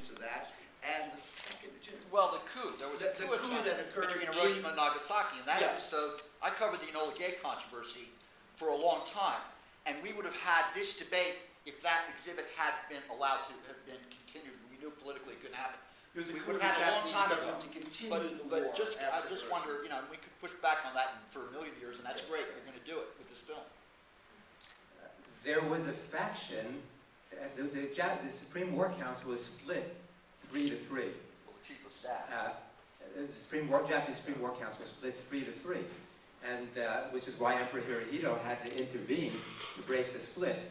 to that. And the second, well, the coup. There was a coup that occurred between Hiroshima and Nagasaki, and that episode, I covered the Enola Gay controversy for a long time, and we would have had this debate if that exhibit had been allowed to have been continued. We knew politically it couldn't happen. We would have had a long time ago to continue the war. But I just wonder, you know, we could push back on that for a million years, and that's great. We're going to do it with this film. There was a faction. The Supreme War Council was split 3-3. Well, the chief of staff. The Japanese Supreme War Council was split 3-3, and which is why Emperor Hirohito had to intervene to break the split.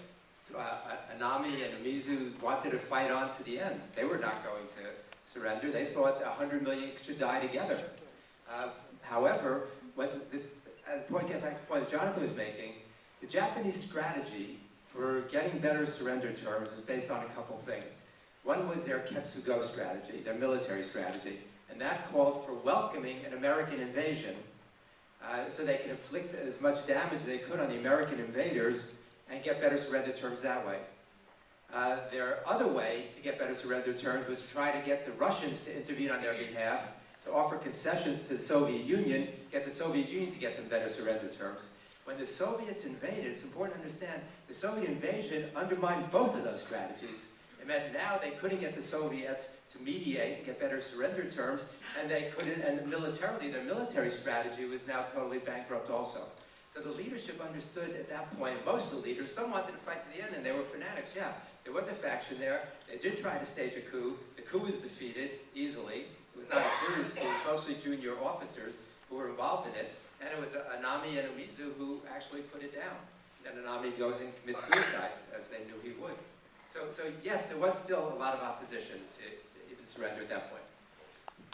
Anami and Umezu wanted to fight on to the end. They were not going to surrender. They thought 100 million should die together. However, the point Jonathan was making, the Japanese strategy for getting better surrender terms was based on a couple things. One was their Ketsugo strategy, their military strategy, and that called for welcoming an American invasion so they could inflict as much damage as they could on the American invaders and get better surrender terms that way. Their other way to get better surrender terms was to try to get the Russians to intervene on their behalf, to offer concessions to the Soviet Union, get the Soviet Union to get them better surrender terms. When the Soviets invaded, it's important to understand, the Soviet invasion undermined both of those strategies. It meant now they couldn't get the Soviets to mediate and get better surrender terms, and they couldn't, and militarily, their military strategy was now totally bankrupt also. So the leadership understood at that point, most of the leaders, some wanted to fight to the end, and they were fanatics, yeah. There was a faction there. They did try to stage a coup. The coup was defeated easily. It was not a serious coup. It was mostly junior officers who were involved in it. And it was Anami and Umezu who actually put it down. And then Anami goes and commits suicide, as they knew he would. So yes, there was still a lot of opposition to even surrender at that point.